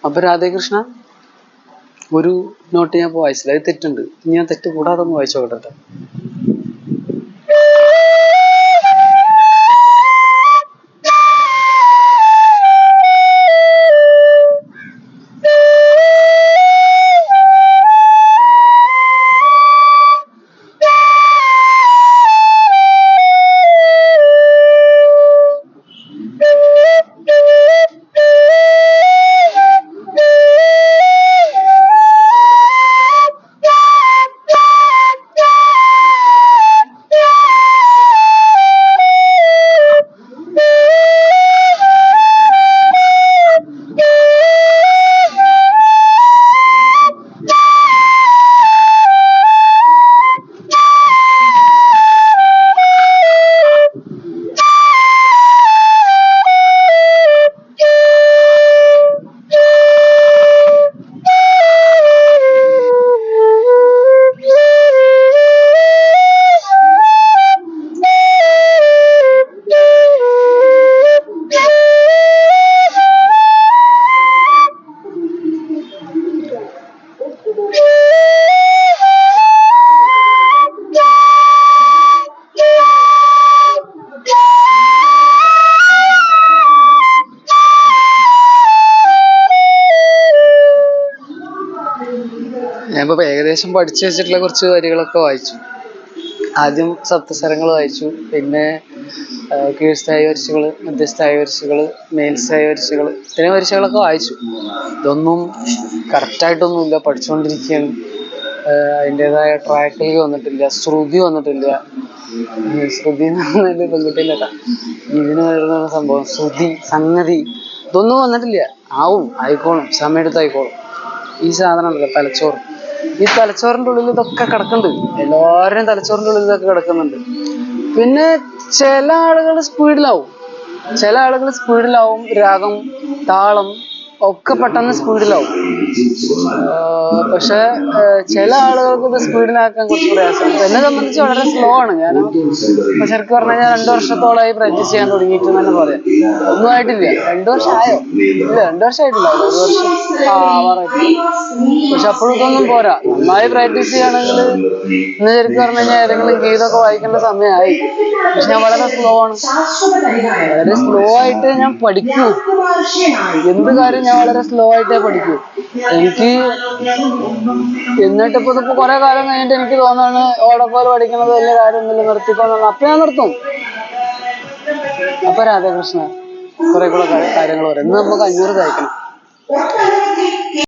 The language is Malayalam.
അപ്പൊ രാധേകൃഷ്ണ, ഒരു നോട്ട് ഞാൻ വായിച്ചില്ല, അത് തെറ്റുണ്ട്. ഞാൻ തെറ്റ് കൂടാതെ ഒന്ന് വായിച്ചു നോക്കട്ടെ. ഞാനിപ്പോ ഏകദേശം പഠിച്ചു വെച്ചിട്ടുള്ള കുറച്ച് വരികളൊക്കെ വായിച്ചു. ആദ്യം സപ്തസ്വരങ്ങൾ വായിച്ചു, പിന്നെ കീഴ്സ്ഥായി വരിശകള്, മധ്യസ്ഥായി വരിശകള്, മേൽസ്ഥായി വരിശകള്, ഇത്രയും വരിശകളൊക്കെ വായിച്ചു. ഇതൊന്നും കറക്റ്റായിട്ടൊന്നുമില്ല, പഠിച്ചുകൊണ്ടിരിക്കുകയാണ്. അതിൻ്റെതായ ട്രാക്കിൽ വന്നിട്ടില്ല, ശ്രുതി വന്നിട്ടില്ല. ശ്രുതി എന്ന് പറഞ്ഞാല് പെൺകുട്ടിയില്ല, ഇതിന് വരുന്ന സംഭവം ശ്രുതി, സംഗതി, ഇതൊന്നും വന്നിട്ടില്ല. ആയിക്കോളും, സമയമെടുത്ത് ആയിക്കോളും. ഈ സാധനം ഉണ്ടല്ലോ തലച്ചോറ്, ഈ തലച്ചോറിന്റെ ഉള്ളിൽ ഇതൊക്കെ കിടക്കുന്നുണ്ട്. എല്ലാവരുടെയും തലച്ചോറിന്റെ ഉള്ളിൽ ഇതൊക്കെ കിടക്കുന്നുണ്ട്. പിന്നെ ചില ആളുകൾ സ്പീഡിലാവും, രാഗം, താളം ഒക്കെ പെട്ടെന്ന് സ്പീഡിലാവും. പക്ഷെ ചില ആളുകൾക്ക് ഇത് സ്പീഡിലാക്കാൻ കുറച്ച് പ്രയാസമാണ്. എന്നെ സംബന്ധിച്ച് വളരെ സ്ലോ ആണ്. ഞാൻ ശരിക്കും പറഞ്ഞു കഴിഞ്ഞാൽ 2 വർഷത്തോളമായി പ്രാക്ടീസ് ചെയ്യാൻ തുടങ്ങിയിട്ട് തന്നെ പറയാം. ഒന്നും ആയിട്ടില്ല. 2 വർഷം ആയോ? ഇല്ല, 2 വർഷം ആയിട്ടില്ല, 1 വർഷം ആവാറായിട്ടില്ല. പക്ഷെ അപ്പോഴും ഇതൊന്നും പോരാ. നന്നായി പ്രാക്ടീസ് ചെയ്യുകയാണെങ്കിൽ ഇന്ന് ശരിക്കും പറഞ്ഞു കഴിഞ്ഞാൽ ഏതെങ്കിലും ഗീതമൊക്കെ വായിക്കേണ്ട സമയമായി. പക്ഷെ ഞാൻ വളരെ സ്ലോ ആണ്. വളരെ സ്ലോ ആയിട്ട് ഞാൻ പഠിക്കൂ. എന്ത് കാര്യം ഞാൻ വളരെ സ്ലോ ആയിട്ടേ പഠിക്കൂ. എനിക്ക് എന്നിട്ടിപ്പോ കുറെ കാലം കഴിഞ്ഞിട്ട് എനിക്ക് തോന്നാണ് ഓടക്കോല് പഠിക്കണത് വലിയ കാര്യമൊന്നുമില്ല, നിർത്തിക്കോന്നാണ്. അപ്പൊ ഞാൻ നിർത്തും. അപ്പൊ രാധാകൃഷ്ണ കുറെ കൂടെ കാര്യങ്ങൾ പറയാം. ഇന്ന് നമുക്ക് 500 തയ്ക്കണം.